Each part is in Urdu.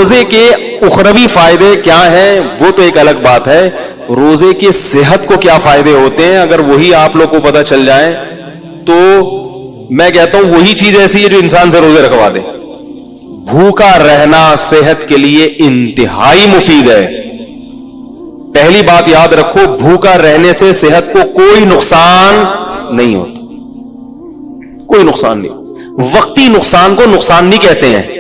روزے کے اخروی فائدے کیا ہیں وہ تو ایک الگ بات ہے، روزے کی صحت کو کیا فائدے ہوتے ہیں اگر وہی آپ لوگ کو پتہ چل جائے تو میں کہتا ہوں وہی چیز ایسی ہے جو انسان سے روزے رکھوا دے. بھوکا رہنا صحت کے لیے انتہائی مفید ہے. پہلی بات یاد رکھو، بھوکا رہنے سے صحت کو کوئی نقصان نہیں ہوتا، کوئی نقصان نہیں. وقتی نقصان کو نقصان نہیں کہتے ہیں.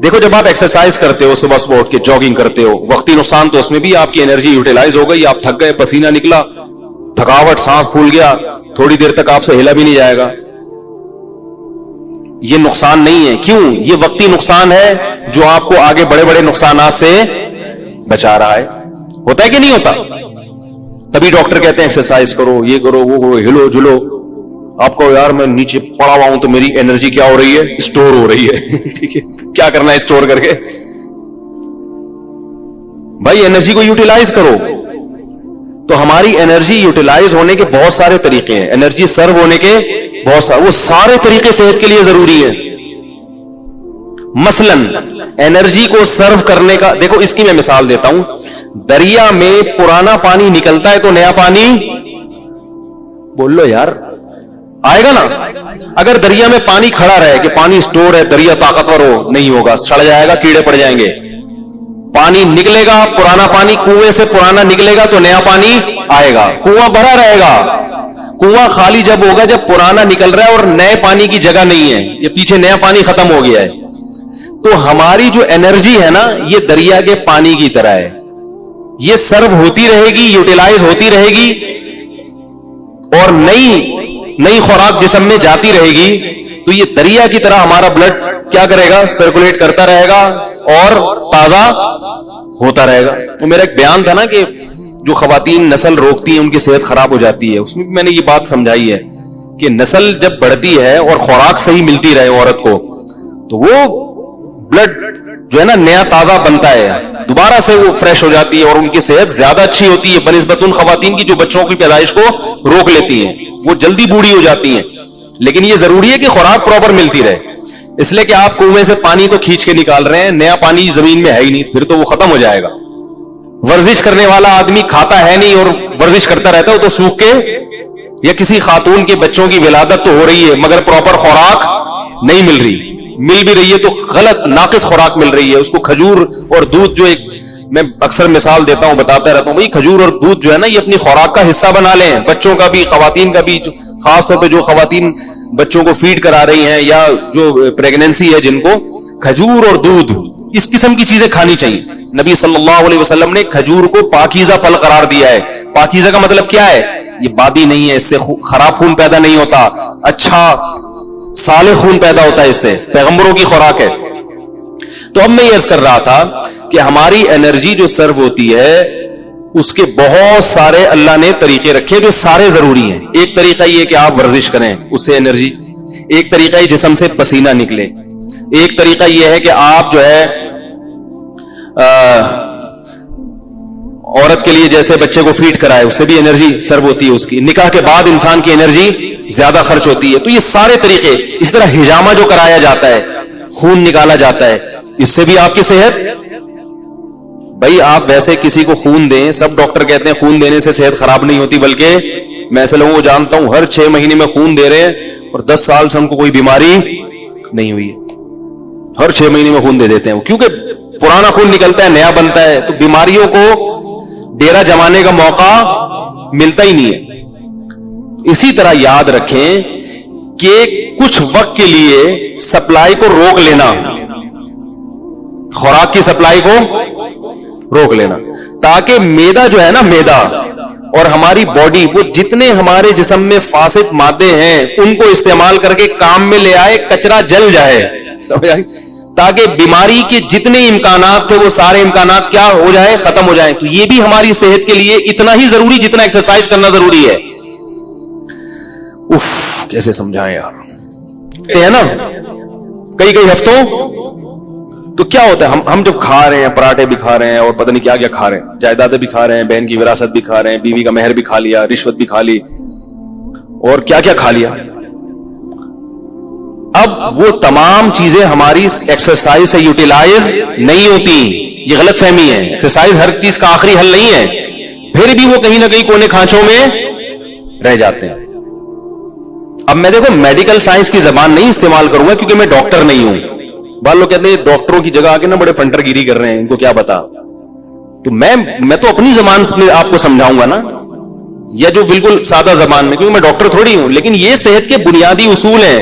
دیکھو جب آپ ایکسرسائز کرتے ہو، صبح صبح اٹھ کے جاگنگ کرتے ہو، وقتی نقصان تو اس میں بھی آپ کی انرجی یوٹیلائز ہو گئی، آپ تھک گئے، پسینہ نکلا، تھکاوٹ، سانس پھول گیا، تھوڑی دیر تک آپ سے ہلا بھی نہیں جائے گا. یہ نقصان نہیں ہے. کیوں؟ یہ وقتی نقصان ہے جو آپ کو آگے بڑے بڑے نقصانات سے بچا رہا ہے. ہوتا ہے کہ نہیں ہوتا؟ تبھی ڈاکٹر کہتے ہیں ایکسرسائز کرو، یہ کرو، وہ کرو، ہلو جلو. آپ کو یار میں نیچے پڑا ہوا ہوں تو میری انرجی کیا ہو رہی ہے؟ اسٹور ہو رہی ہے. ٹھیک ہے، کیا کرنا ہے اسٹور کر کے؟ بھائی انرجی کو یوٹیلائز کرو. تو ہماری انرجی یوٹیلائز ہونے کے بہت سارے طریقے ہیں، انرجی سرو ہونے کے بہت سارے، وہ سارے طریقے صحت کے لیے ضروری ہے. مثلا انرجی کو سرو کرنے کا، دیکھو اس کی میں مثال دیتا ہوں. دریا میں پرانا پانی نکلتا ہے تو نیا پانی، بول لو یار، آئے گا نا؟ اگر دریا میں پانی کھڑا رہے کہ پانی اسٹور ہے، دریا طاقتور ہو، نہیں ہوگا، سڑ جائے گا، کیڑے پڑ جائیں گے. پانی نکلے گا، پرانا پانی کنویں سے پرانا نکلے گا تو نیا پانی آئے گا. کنواں بھرا رہے گا. کنواں خالی جب ہوگا جب پرانا نکل رہا ہے اور نئے پانی کی جگہ نہیں ہے، یہ پیچھے نیا پانی ختم ہو گیا ہے. تو ہماری جو انرجی ہے نا، یہ دریا کے پانی کی طرح ہے، یہ سرو ہوتی رہے گی، یوٹیلائز ہوتی رہے گی، اور نئی خوراک جسم میں جاتی رہے گی. تو یہ دریا کی طرح ہمارا بلڈ کیا کرے گا؟ سرکولیٹ کرتا رہے گا اور تازہ ہوتا رہے گا. تو میرا ایک بیان تھا نا کہ جو خواتین نسل روکتی ہیں ان کی صحت خراب ہو جاتی ہے، اس میں بھی میں نے یہ بات سمجھائی ہے کہ نسل جب بڑھتی ہے اور خوراک صحیح ملتی رہے عورت کو تو وہ بلڈ جو ہے نا نیا تازہ بنتا ہے، دوبارہ سے وہ فریش ہو جاتی ہے اور ان کی صحت زیادہ اچھی ہوتی ہے بنسبت ان خواتین کی جو بچوں کی پیدائش کو روک لیتی ہیں. وہ جلدی بوڑھی ہو جاتی ہیں. لیکن یہ ضروری ہے کہ خوراک پراپر ملتی رہے. اس لیے کہ آپ کنویں سے پانی تو کھینچ کے نکال رہے ہیں، نیا پانی زمین میں ہے ہی نہیں، پھر تو وہ ختم ہو جائے گا. ورزش کرنے والا آدمی کھاتا ہے نہیں اور ورزش کرتا رہتا ہے، وہ تو سوکھ کے، یا کسی خاتون کے بچوں کی ولادت تو ہو رہی ہے مگر پراپر خوراک نہیں مل رہی، مل بھی رہی ہے تو غلط ناقص خوراک مل رہی ہے. اس کو کھجور اور دودھ، جو ایک میں اکثر مثال دیتا ہوں، بتاتا رہتا ہوں، بھائی کھجور اور دودھ جو ہے نا یہ اپنی خوراک کا حصہ بنا لیں، بچوں کا بھی، خواتین کا بھی. خاص طور پہ جو خواتین بچوں کو فیڈ کرا رہی ہیں یا جو پریگننسی ہے جن کو، کھجور اور دودھ اس قسم کی چیزیں کھانی چاہیے. نبی صلی اللہ علیہ وسلم نے کھجور کو پاکیزہ پھل قرار دیا ہے. پاکیزہ کا مطلب کیا ہے؟ یہ بادی نہیں ہے، اس سے خراب خون پیدا نہیں ہوتا، اچھا صالح خون پیدا ہوتا ہے اس سے، پیغمبروں کی خوراک ہے. تو اب میں یہ عرض کر رہا تھا کہ ہماری انرجی جو سرو ہوتی ہے اس کے بہت سارے اللہ نے طریقے رکھے جو سارے ضروری ہیں. ایک طریقہ یہ کہ آپ ورزش کریں، اس سے انرجی. ایک طریقہ یہ جسم سے پسینہ نکلے. ایک طریقہ یہ ہے کہ آپ جو ہے عورت کے لیے جیسے بچے کو فیڈ کرائے، اس سے بھی انرجی سرو ہوتی ہے. اس کی نکاح کے بعد انسان کی انرجی زیادہ خرچ ہوتی ہے. تو یہ سارے طریقے. اس طرح ہجامہ جو کرایا جاتا ہے، خون نکالا جاتا ہے، اس سے بھی آپ کی صحت. بھائی آپ ویسے کسی کو خون دیں، سب ڈاکٹر کہتے ہیں خون دینے سے صحت خراب نہیں ہوتی، بلکہ میں ایسے لوگوں کو جانتا ہوں ہر 6 مہینے میں خون دے رہے ہیں اور 10 سال سے ان کو کوئی بیماری نہیں ہوئی ہے. ہر 6 مہینے میں خون دے دیتے ہیں کیونکہ پرانا خون نکلتا ہے، نیا بنتا ہے، تو بیماریوں کو ڈیرا جمانے کا موقع ملتا ہی نہیں ہے. اسی طرح یاد رکھیں کہ کچھ وقت کے لیے سپلائی کو روک لینا، خوراک کی سپلائی کو روک لینا، تاکہ میدا جو ہے نا، میدا اور ہماری باڈی، وہ جتنے ہمارے جسم میں فاسد مادے ہیں ان کو استعمال کر کے کام میں لے آئے، کچرا جل جائے، سمجھ آئی؟ تاکہ بیماری کے جتنے امکانات تھے وہ سارے امکانات کیا ہو جائے، ختم ہو جائیں. تو یہ بھی ہماری صحت کے لیے اتنا ہی ضروری جتنا ایکسرسائز کرنا ضروری ہے. کیسے سمجھائیں یار، ہے نا کئی ہفتوں. تو کیا ہوتا ہے، ہم جب کھا رہے ہیں، پراٹھے بھی کھا رہے ہیں اور پتہ نہیں کیا کیا کھا رہے ہیں، جائیدادیں بھی کھا رہے ہیں، بہن کی وراثت بھی کھا رہے ہیں، بیوی کا مہر بھی کھا لیا، رشوت بھی کھا لی، اور کیا کیا کھا لیا. اب وہ تمام چیزیں ہماری ایکسرسائز سے یوٹیلائز نہیں ہوتی. یہ غلط فہمی ہے. ایکسرسائز ہر چیز کا آخری حل نہیں ہے, پھر بھی وہ کہیں نہ کہیں کونے کھانچوں میں رہ جاتے ہیں. اب میں دیکھو میڈیکل سائنس کی زبان نہیں استعمال کروں گا کیونکہ میں ڈاکٹر نہیں ہوں. بعض لوگ کہتے ہیں ڈاکٹروں کی جگہ آ کے نا بڑے فنٹر گیری کر رہے ہیں, ان کو کیا پتا. تو میں تو اپنی زبان میں آپ کو سمجھاؤں گا نا, یا جو بالکل سادہ زبان میں, کیونکہ میں ڈاکٹر تھوڑی ہوں. لیکن یہ صحت کے بنیادی اصول ہیں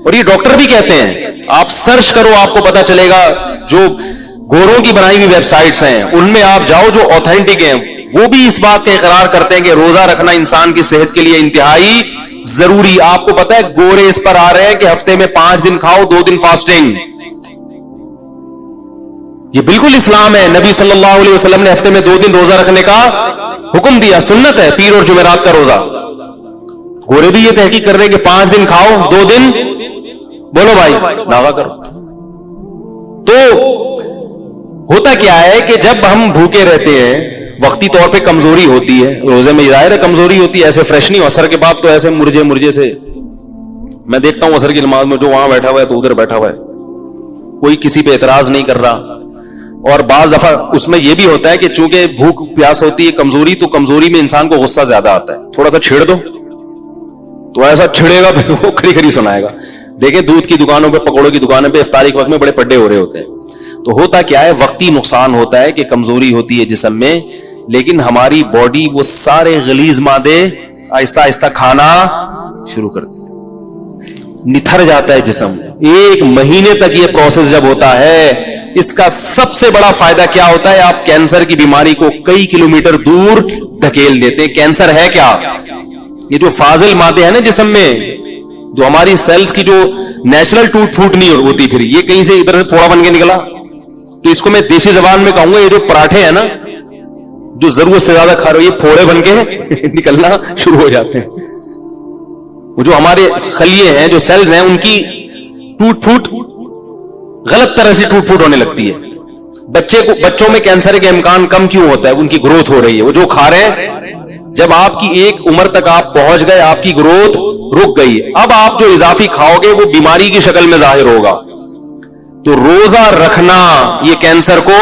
اور یہ ڈاکٹر بھی کہتے ہیں. آپ سرچ کرو, آپ کو پتا چلے گا. جو گوروں کی بنائی ہوئی ویب سائٹس ہیں ان میں آپ جاؤ جو آتھینٹک ہیں, وہ بھی اس بات کا اقرار کرتے ہیں کہ روزہ رکھنا انسان کی صحت کے لیے انتہائی ضروری. آپ کو پتا ہے گورے اس پر آ رہے ہیں کہ ہفتے میں 5 دن کھاؤ, 2 دن فاسٹنگ. یہ بالکل اسلام ہے. نبی صلی اللہ علیہ وسلم نے ہفتے میں 2 دن روزہ رکھنے کا حکم دیا, سنت ہے پیر اور جمعرات کا روزہ. گورے بھی یہ تحقیق کر رہے ہیں کہ 5 دن کھاؤ, 2 دن بولو بھائی ناغا کرو. تو ہوتا کیا ہے کہ جب ہم بھوکے رہتے ہیں, وقتی طور پہ کمزوری ہوتی ہے, روزے میں ظاہر ہے کمزوری ہوتی ہے, ایسے فریش نہیں ہو. اثر کے بعد تو ایسے مرجے سے میں دیکھتا ہوں اثر کی نماز میں جو وہاں بیٹھا ہوا ہے تو ادھر بیٹھا ہوا ہے, کوئی کسی پہ اعتراض نہیں کر رہا. اور بعض دفعہ اس میں یہ بھی ہوتا ہے کہ چونکہ بھوک پیاس ہوتی ہے, کمزوری, تو کمزوری میں انسان کو غصہ زیادہ آتا ہے. تھوڑا سا چھیڑ دو تو ایسا چھڑے گا وہ کھری کھری سنائے گا. دیکھیں دودھ کی دکانوں پہ, پکوڑوں کی دکانوں پہ افطاری کے وقت میں بڑے پڈے ہو رہے ہوتے ہیں. تو ہوتا کیا ہے, وقتی نقصان ہوتا ہے کہ کمزوری ہوتی ہے جسم میں, لیکن ہماری باڈی وہ سارے غلیظ مادے آہستہ آہستہ کھانا شروع کر دیتی, نتھر جاتا ہے جسم. 1 مہینے تک یہ پروسیس جب ہوتا ہے, اس کا سب سے بڑا فائدہ کیا ہوتا ہے, آپ کینسر کی بیماری کو کئی کلومیٹر دور دھکیل دیتے ہیں. کینسر ہے کیا, یہ جو فاضل مادے ہیں نا جسم میں, جو ہماری سیلز کی جو نیچرل ٹوٹ پھوٹ نہیں ہوتی, پھر یہ کہیں سے ادھر سے تھوڑا بن کے نکلا. تو اس کو میں دیسی زبان میں کہوں گا, یہ جو پراٹھے ہیں نا جو ضرورت سے زیادہ کھا رہے ہو, یہ پھوڑے بن کے نکلنا شروع ہو جاتے ہیں. وہ جو ہمارے خلیے ہیں, جو سیلز ہیں, ان کی ٹوٹ پھوٹ غلط طرح سے ٹوٹ پھوٹ ہونے لگتی ہے. بچوں میں کینسر کے امکان کم کیوں ہوتا ہے, ان کی گروتھ ہو رہی ہے. وہ جو کھا رہے ہیں, جب آپ کی ایک عمر تک آپ پہنچ گئے, آپ کی گروتھ رک گئی, اب آپ جو اضافی کھاؤ گے وہ بیماری کی شکل میں ظاہر ہوگا. تو روزہ رکھنا یہ کینسر کو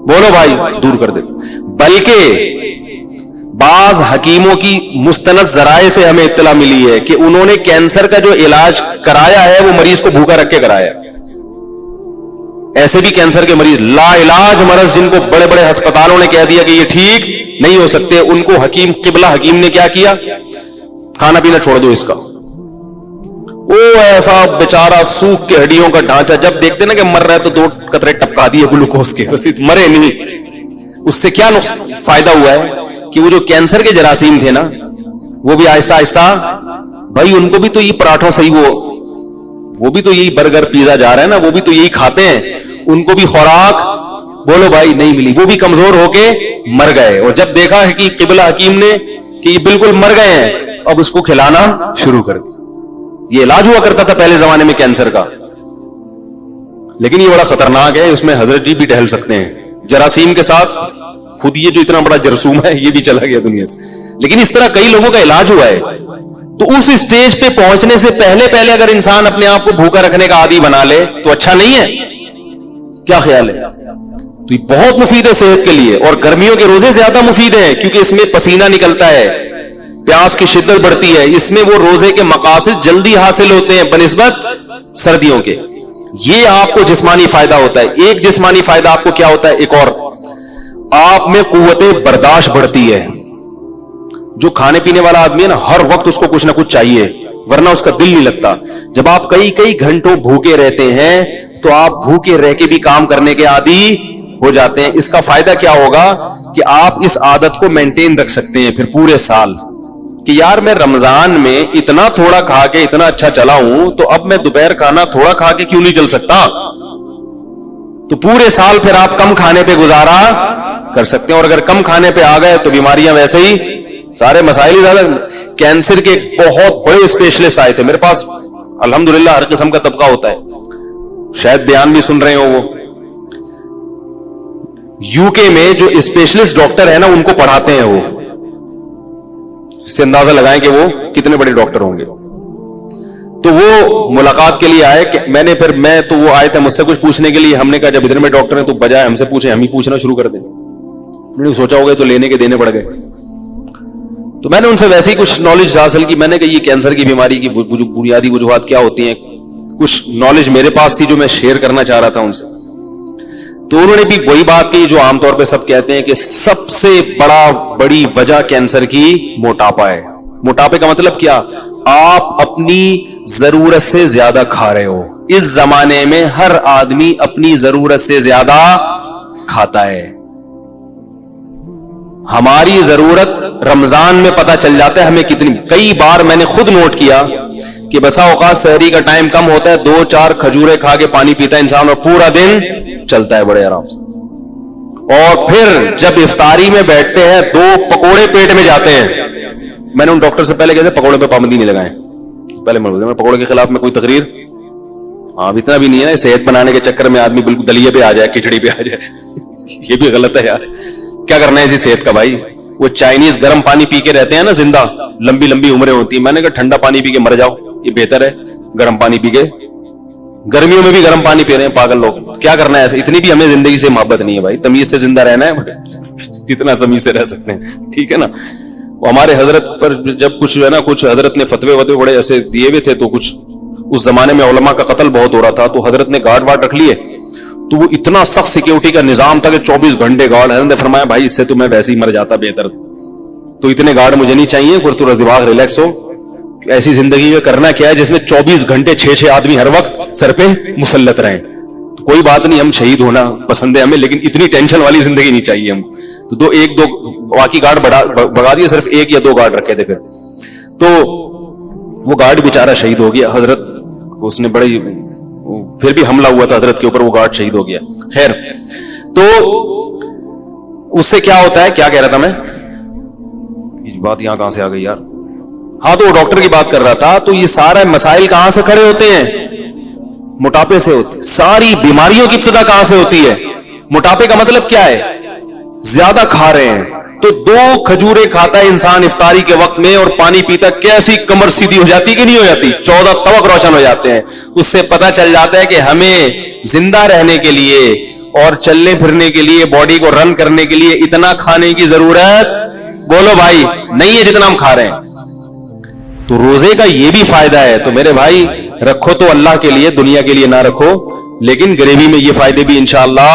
بولو بھائی دور کر دے. بلکہ بعض حکیموں کی مستند ذرائع سے ہمیں اطلاع ملی ہے کہ انہوں نے کینسر کا جو علاج کرایا ہے وہ مریض کو بھوکا رکھ کے کرایا. ایسے بھی کینسر کے مریض لا علاج مرض, جن کو بڑے بڑے ہسپتالوں نے کہہ دیا کہ یہ ٹھیک نہیں ہو سکتے, ان کو حکیم قبلہ حکیم نے کیا کیا, کھانا پینا چھوڑ دو اس کا. وہ ایسا بیچارہ سوکھ کے ہڈیوں کا ڈھانچہ, جب دیکھتے نا کہ مر رہا ہے تو 2 قطرے ٹپکا دیے گلوکوز کے, بس مرے نہیں. اس سے کیا فائدہ ہوا ہے کہ وہ جو کینسر کے جراثیم تھے نا, وہ بھی آہستہ آہستہ, بھائی ان کو بھی تو یہ پراٹھوں صحیح, وہ بھی تو یہی برگر پیزا جا رہا ہے نا, وہ بھی تو یہی کھاتے ہیں, ان کو بھی خوراک بولو بھائی نہیں ملی, وہ بھی کمزور ہو کے مر گئے. اور جب دیکھا ہے کہ قبلہ حکیم نے کہ یہ بالکل مر گئے ہیں, اب اس کو کھلانا شروع کر دیا. یہ علاج ہوا کرتا تھا پہلے زمانے میں کینسر کا, لیکن یہ بڑا خطرناک ہے. اس میں حضرت جی بھی ٹہل سکتے ہیں جراثیم کے ساتھ. خود یہ جو اتنا بڑا جرثوم ہے یہ بھی چلا گیا دنیا سے, لیکن اس طرح کئی لوگوں کا علاج ہوا ہے. تو اس اسٹیج پہ پہنچنے سے پہلے اگر انسان اپنے آپ کو بھوکا رکھنے کا عادی بنا لے تو اچھا نہیں ہے. کیا خیال ہے؟ تو یہ بہت مفید ہے صحت کے لیے, اور گرمیوں کے روزے زیادہ مفید ہیں کیونکہ اس میں پسینہ نکلتا ہے, پیاس کی شدت بڑھتی ہے, اس میں وہ روزے کے مقاصد جلدی حاصل ہوتے ہیں بنسبت سردیوں کے. یہ آپ کو جسمانی فائدہ ہوتا ہے. ایک جسمانی فائدہ آپ کو کیا ہوتا ہے, ایک اور, آپ میں قوت برداشت بڑھتی ہے. جو کھانے پینے والا آدمی ہے نا, ہر وقت اس کو کچھ نہ کچھ چاہیے, ورنہ اس کا دل نہیں لگتا. جب آپ کئی گھنٹوں بھوکے رہتے ہیں تو آپ بھوکے رہ کے بھی کام کرنے کے عادی ہو جاتے ہیں. اس کا فائدہ کیا ہوگا کہ آپ اس عادت کو مینٹین رکھ سکتے ہیں پھر پورے سال, کہ یار میں رمضان میں اتنا تھوڑا کھا کے اتنا اچھا چلا ہوں, تو اب میں دوپہر کھانا تھوڑا کھا کے کیوں نہیں چل سکتا. تو پورے سال پھر آپ کم کھانے پہ گزارا کر سکتے ہیں. اور اگر کم کھانے پہ آ گئے تو بیماریاں ویسے ہی سارے مسائل ہی زیادہ. کینسر کے بہت بڑے اسپیشلسٹ آئے تھے میرے پاس, الحمدللہ ہر قسم کا طبقہ ہوتا ہے, شاید بیان بھی سن رہے ہو. وہ یو کے میں جو اسپیشلسٹ ڈاکٹر ہیں نا, ان کو پڑھاتے ہیں. وہ اس سے اندازہ لگائیں کہ وہ کتنے بڑے ڈاکٹر ہوں گے. تو وہ ملاقات کے لیے آئے. میں تو وہ آئے تھے مجھ سے کچھ پوچھنے کے لیے. ہم نے کہا جب ادھر میں ڈاکٹر ہیں تو بجائے ہم سے پوچھیں ہم ہی پوچھنا شروع کر دیں. انہوں نے سوچا ہوگا تو لینے کے دینے پڑ گئے. تو میں نے ان سے ویسے ہی کچھ نالج حاصل کی. میں نے کہا یہ کینسر کی بیماری کی بنیادی وجوہات کیا ہوتی ہیں, کچھ نالج میرے پاس تھی جو میں شیئر کرنا چاہ رہا تھا ان سے. تو انہوں نے بھی وہی بات کی جو عام طور پہ سب کہتے ہیں کہ سب سے بڑی وجہ کینسر کی موٹاپا ہے. موٹاپے کا مطلب کیا؟ آپ اپنی ضرورت سے زیادہ کھا رہے ہو. اس زمانے میں ہر آدمی اپنی ضرورت سے زیادہ کھاتا ہے. ہماری ضرورت رمضان میں پتہ چل جاتا ہے ہمیں کتنی. کئی بار میں نے خود نوٹ کیا کہ بسا اوقات سحری کا ٹائم کم ہوتا ہے, 2-4 کھجورے کھا کے پانی پیتا ہے انسان اور پورا دن چلتا ہے بڑے آرام سے. اور پھر جب افطاری میں بیٹھتے ہیں 2 پکوڑے پیٹ میں جاتے ہیں. میں نے ان ڈاکٹر سے پہلے کہتے پکوڑے پہ پابندی نہیں لگائیں. پہلے میں پکوڑے کے خلاف میں کوئی تقریر اتنا بھی نہیں ہے. صحت بنانے کے چکر میں آدمی بالکل دلیے پہ آ جائے, کھچڑی پہ آ جائے, یہ بھی غلط ہے یار. کیا کرنا ہے اسی صحت کا بھائی. وہ چائنیز گرم پانی پی کے رہتے ہیں نا زندہ, لمبی لمبی عمریں ہوتی ہیں. میں نے کہا ٹھنڈا پانی پی کے مر جاؤ, یہ بہتر ہے گرم پانی پی کے. گرمیوں میں بھی گرم پانی پی رہے ہیں پاگل لوگ. کیا کرنا ہے ایسا؟ اتنی بھی ہمیں زندگی سے محبت نہیں ہے بھائی. تمیز سے زندہ رہنا ہے جتنا تمیز سے رہ سکتے ہیں, ٹھیک ہے نا. ہمارے حضرت پر جب کچھ ہے نا کچھ حضرت نے فتوے بڑے ایسے دیے ہوئے تھے, تو کچھ اس زمانے میں علماء کا قتل بہت ہو رہا تھا, تو حضرت نے گارڈ وارڈ رکھ لیے. تو وہ اتنا سخت سیکیورٹی کا نظام تھا کہ 24 گھنٹے گارڈ. حضرت نے فرمایا بھائی اس سے تو میں ویسے ہی مر جاتا بہتر, تو اتنے گارڈ مجھے نہیں چاہیے. تھوڑا دماغ ریلیکس ہو. ایسی زندگی میں کرنا کیا ہے جس میں 24 گھنٹے 6 آدمی ہر وقت سر پہ مسلط رہیں. تو کوئی بات نہیں, ہم شہید ہونا پسند ہے ہمیں, لیکن اتنی ٹینشن والی زندگی نہیں چاہیے ہم. تو 1-2 باقی گارڈ بڑھا دیے, صرف 1 یا 2 گارڈ رکھے تھے. پھر تو وہ گارڈ بیچارہ شہید ہو گیا. حضرت اس نے بڑے پھر بھی حملہ ہوا تھا حضرت کے اوپر, وہ گارڈ شہید ہو گیا. خیر, تو اس سے کیا ہوتا ہے, کیا کہہ رہا تھا میں, یہ بات یہاں کہاں سے آ گئی یار. ہاں, تو وہ ڈاکٹر کی بات کر رہا تھا. تو یہ سارے مسائل کہاں سے کھڑے ہوتے ہیں؟ موٹاپے سے ہوتے ہیں. ساری بیماریوں کی ابتدا کہاں سے ہوتی ہے؟ موٹاپے کا مطلب کیا ہے؟ زیادہ کھا رہے ہیں. تو 2 کھجورے کھاتا ہے انسان افطاری کے وقت میں اور پانی پیتا, کیسی کمر سیدھی ہو جاتی کہ نہیں ہو جاتی؟ 14 طبق روشن ہو جاتے ہیں. اس سے پتہ چل جاتا ہے کہ ہمیں زندہ رہنے کے لیے اور چلنے پھرنے کے لیے, باڈی کو رن کرنے کے لیے اتنا کھانے کی ضرورت بولو بھائی نہیں ہے جتنا ہم کھا رہے ہیں. تو روزے کا یہ بھی فائدہ ہے. تو میرے بھائی رکھو تو اللہ کے لیے, دنیا کے لیے نہ رکھو, لیکن گریوی میں یہ فائدے بھی انشاءاللہ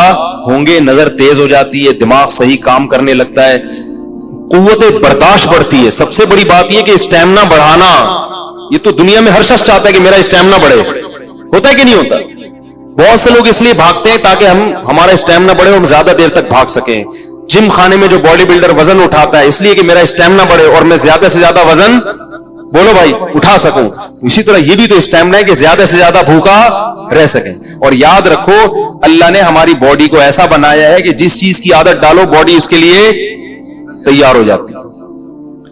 ہوں گے. نظر تیز ہو جاتی ہے, دماغ صحیح کام کرنے لگتا ہے, قوت برداشت بڑھتی ہے. سب سے بڑی بات یہ کہ اسٹیمنا بڑھانا, یہ تو دنیا میں ہر شخص چاہتا ہے کہ میرا اسٹیمنا بڑھے. ہوتا ہے کہ نہیں ہوتا؟ بہت سے لوگ اس لیے بھاگتے ہیں تاکہ ہمارا اسٹیمنا بڑھے اور ہم زیادہ دیر تک بھاگ سکیں. جم خانے میں جو باڈی بلڈر وزن اٹھاتا ہے اس لیے کہ میرا اسٹیمنا بڑھے اور میں زیادہ سے زیادہ وزن بولو بھائی اٹھا سکوں. اسی طرح یہ بھی تو اسٹیمنا ہے کہ زیادہ سے زیادہ بھوکا رہ سکیں. اور یاد رکھو اللہ نے ہماری باڈی کو ایسا بنایا ہے کہ جس چیز کی عادت ڈالو باڈی اس کے لیے تیار ہو جاتی ہے.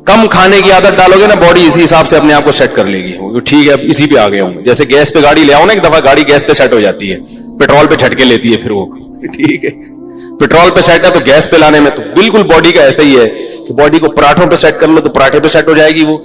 کم کھانے کی عادت ڈالو گے نا, باڈی اسی حساب سے اپنے آپ کو سیٹ کر لے گی. ٹھیک ہے, اسی پہ آ گئے ہوں. جیسے گیس پہ گاڑی لے آؤ نا, ایک دفعہ گاڑی گیس پہ سیٹ ہو جاتی ہے, پیٹرول پہ جھٹکے لیتی ہے پھر وہ, ٹھیک ہے. پیٹرول پہ سیٹ ہے تو گیس پہ لانے میں تو بالکل باڈی کا ایسا ہی ہے کہ باڈی کو پراٹھوں پہ سیٹ کر لو تو پراٹھے پہ سیٹ ہو جائے گی, وہ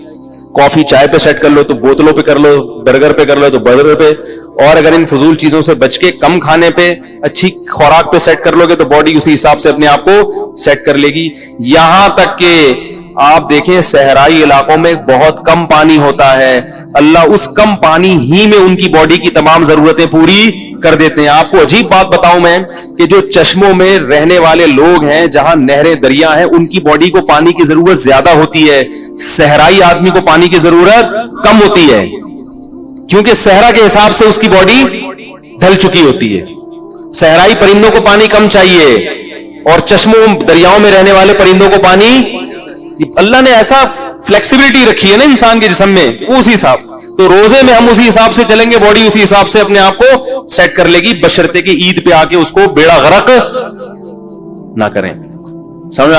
کافی چائے پہ سیٹ کر لو تو بوتلوں پہ کر لو, برگر پہ کر لو تو برگر پہ. اور اگر ان فضول چیزوں سے بچ کے کم کھانے پہ, اچھی خوراک پہ سیٹ کر لو گے تو باڈی اسی حساب سے اپنے آپ کو سیٹ کر لے گی. یہاں تک کہ آپ دیکھیں صحرائی علاقوں میں بہت کم پانی ہوتا ہے, اللہ اس کم پانی ہی میں ان کی باڈی کی تمام ضرورتیں پوری کر دیتے ہیں. آپ کو عجیب بات بتاؤں میں کہ جو چشموں میں رہنے والے لوگ ہیں, جہاں نہریں دریا ہیں, ان کی باڈی کو پانی کی ضرورت زیادہ ہوتی ہے. صحرائی آدمی کو پانی کی ضرورت کم ہوتی ہے کیونکہ صحرا کے حساب سے اس کی باڈی ڈھل چکی ہوتی ہے. صحرائی پرندوں کو پانی کم چاہیے اور چشموں دریاؤں میں رہنے والے پرندوں کو پانی, اللہ نے ایسا فلیکسیبلٹی رکھی ہے نا انسان کے جسم میں, اسی حساب. تو روزے میں ہم اسی حساب سے چلیں گے, باڈی اسی حساب سے اپنے آپ کو سیٹ کر لے گی, بشرطے کہ عید پہ آ کے اس کو بیڑا غرق نہ کریں. سمجھ